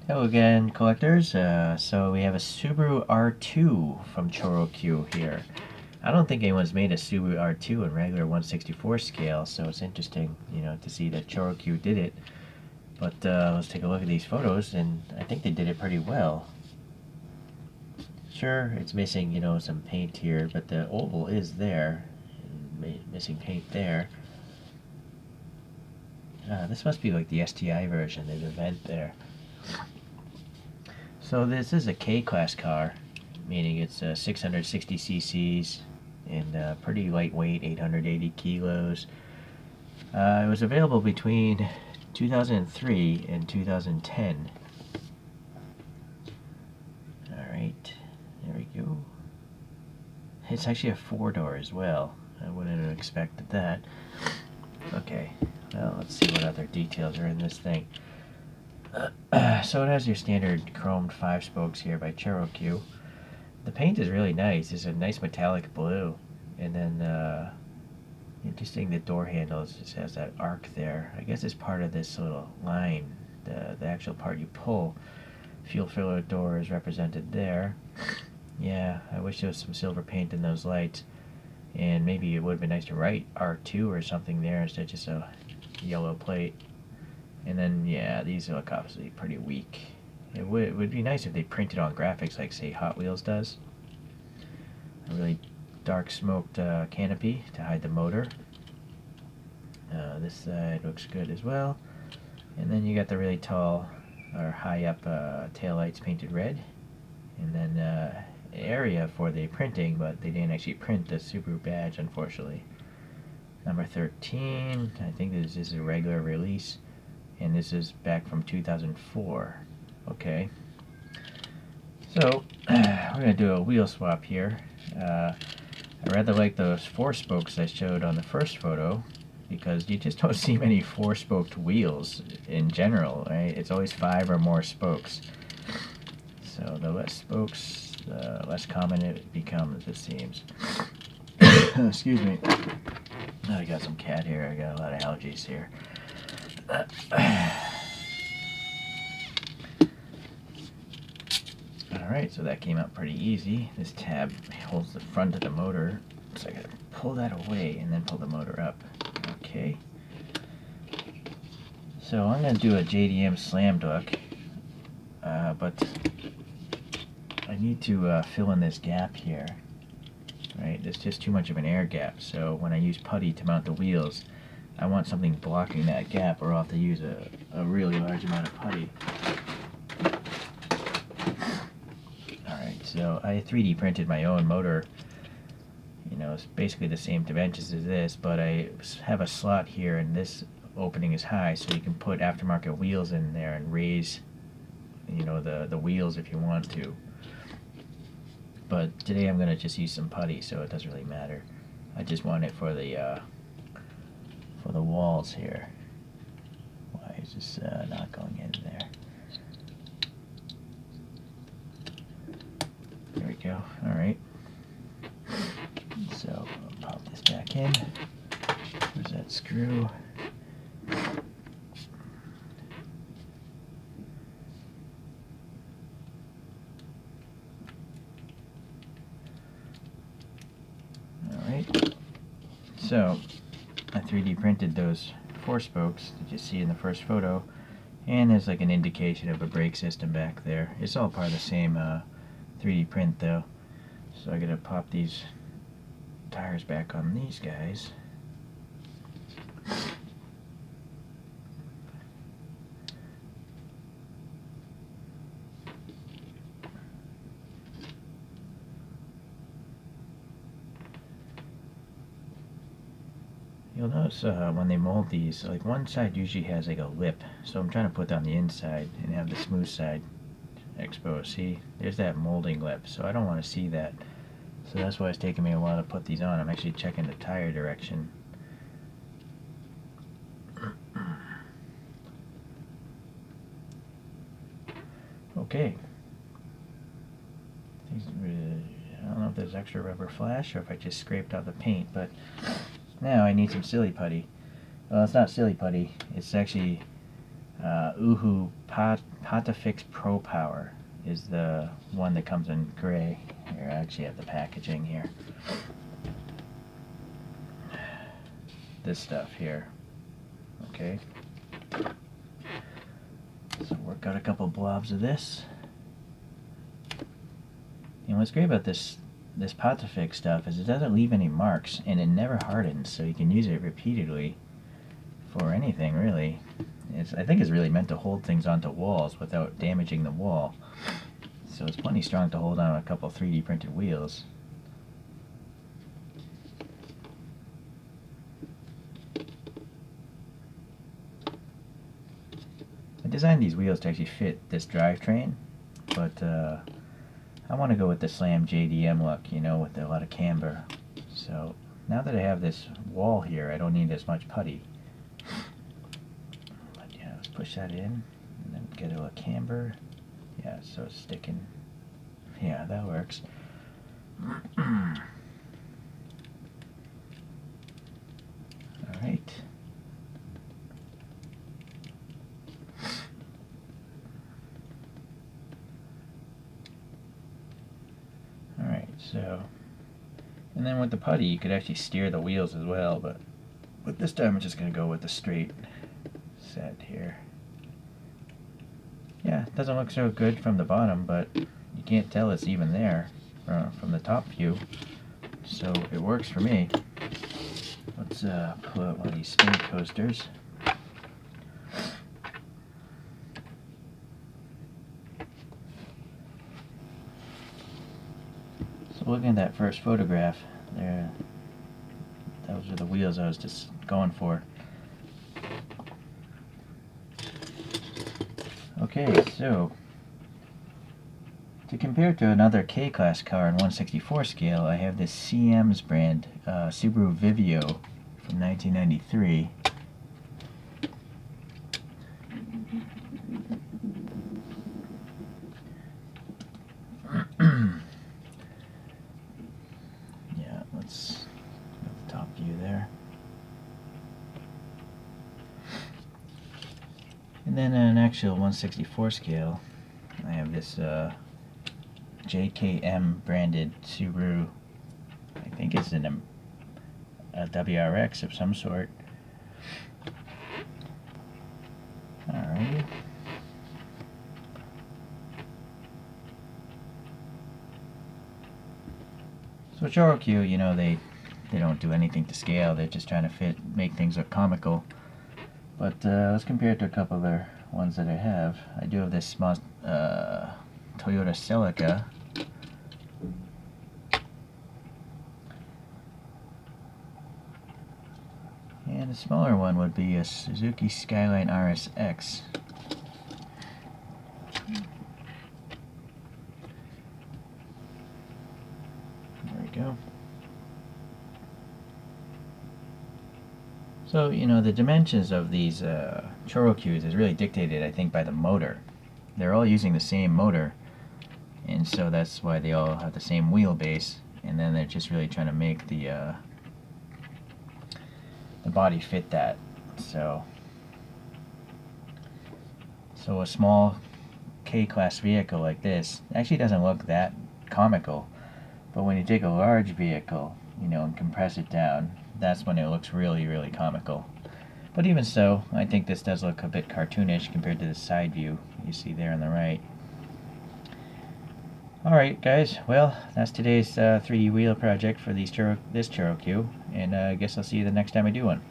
Hello again, collectors. So we have a Subaru R2 from Choro-Q here. I don't think anyone's made a Subaru R2 in regular 1/64 scale, so it's interesting, to see that Choro-Q did it. But let's take a look at these photos, and I think they did it pretty well. Sure, it's missing, some paint here, but the oval is there. Missing paint there. This must be like the STI version, there's a vent there. So this is a K-Class car, meaning it's 660 cc's and pretty lightweight, 880 kilos. It was available between 2003 and 2010. Alright, there we go. It's actually a four-door as well. I wouldn't have expected that. Okay, well, let's see what other details are in this thing. So it has your standard chromed 5 spokes here by ChoroQ. The paint is really nice. It's a nice metallic blue. And then, interesting, the door handles just has that arc there. I guess it's part of this little line. The actual part you pull. Fuel filler door is represented there. Yeah, I wish there was some silver paint in those lights. And maybe it would have been nice to write R2 or something there instead of just a yellow plate. And then, yeah, these look obviously pretty weak. It would be nice if they printed on graphics like, say, Hot Wheels does. A really dark smoked canopy to hide the motor. This side looks good as well. And then you got the really tall, or high up taillights painted red. And then area for the printing, but they didn't actually print the Subaru badge, unfortunately. Number 13, I think this is a regular release. And this is back from 2004. Okay. So, we're going to do a wheel swap here. I rather like those 4 spokes I showed on the first photo, because you just don't see many 4-spoked wheels in general, right? It's always 5 or more spokes. So the less spokes, the less common it becomes, it seems. Excuse me. I got some cat hair. I got a lot of allergies here. Alright, so that came out pretty easy. This tab holds the front of the motor, so I gotta pull that away and then pull the motor up. Okay. So I'm gonna do a JDM slam duck, but I need to fill in this gap here. Right, there's just too much of an air gap, so when I use putty to mount the wheels, I want something blocking that gap, or I'll have to use a really large amount of putty. Alright, so I 3D printed my own motor. It's basically the same dimensions as this, but I have a slot here, and this opening is high, so you can put aftermarket wheels in there and raise, the wheels if you want to. But today I'm going to just use some putty, so it doesn't really matter. I just want it for the walls here. Why is this not going in there? There we go. Alright. So I'll pop this back in. Where's that screw? Alright. So I 3D printed those 4 spokes that you see in the first photo, and there's like an indication of a brake system back there. It's all part of the same 3D print though. So I gotta pop these tires back on these guys. You'll notice when they mold these, like one side usually has like a lip, so I'm trying to put down the inside and have the smooth side exposed. See, there's that molding lip, so I don't want to see that. So that's why it's taking me a while to put these on. I'm actually checking the tire direction. Okay. I don't know if there's extra rubber flash or if I just scraped out the paint, but now I need some silly putty. Well, it's not silly putty. It's actually Patafix Pro Power is the one that comes in gray. Here, I actually have the packaging here. This stuff here. Okay. So work out a couple blobs of this. And what's great about this Patafix stuff is it doesn't leave any marks, and it never hardens, so you can use it repeatedly for anything really. I think it's really meant to hold things onto walls without damaging the wall. So it's plenty strong to hold on a couple 3D printed wheels. I designed these wheels to actually fit this drivetrain, but I want to go with the Slam JDM look, you know, with a lot of camber. So now that I have this wall here, I don't need as much putty. But yeah, let's push that in and then get a little camber. Yeah, so it's sticking. Yeah, that works. Alright. Alright, so, and then with the putty you could actually steer the wheels as well, but this time I'm just going to go with the straight set here. Yeah, it doesn't look so good from the bottom, but you can't tell it's even there from the top view, so it works for me. Let's pull out one of these spin coasters. So looking at that first photograph there, those are the wheels I was just going for. Okay, so to compare to another K-Class car in 1/64 scale, I have this CM's brand Subaru Vivio from 1993. Yeah, let's get the top view there. And then in an actual 1/64 scale, I have this JKM branded Subaru. I think it's a WRX of some sort. Alrighty. So ChoroQ, you know, they don't do anything to scale. They're just trying to make things look comical. But let's compare it to a couple other ones that I have. I do have this small Toyota Celica. And a smaller one would be a Suzuki Skyline RSX. There we go. So, you know, the dimensions of these Choro-Qs is really dictated, I think, by the motor. They're all using the same motor, and so that's why they all have the same wheelbase, and then they're just really trying to make the body fit that. So a small K-Class vehicle like this actually doesn't look that comical, but when you take a large vehicle, you know, and compress it down, that's when it looks really, really comical. But even so, I think this does look a bit cartoonish compared to the side view you see there on the right. Alright guys, well, that's today's 3D wheel project for this Choro-Q, and I guess I'll see you the next time I do one.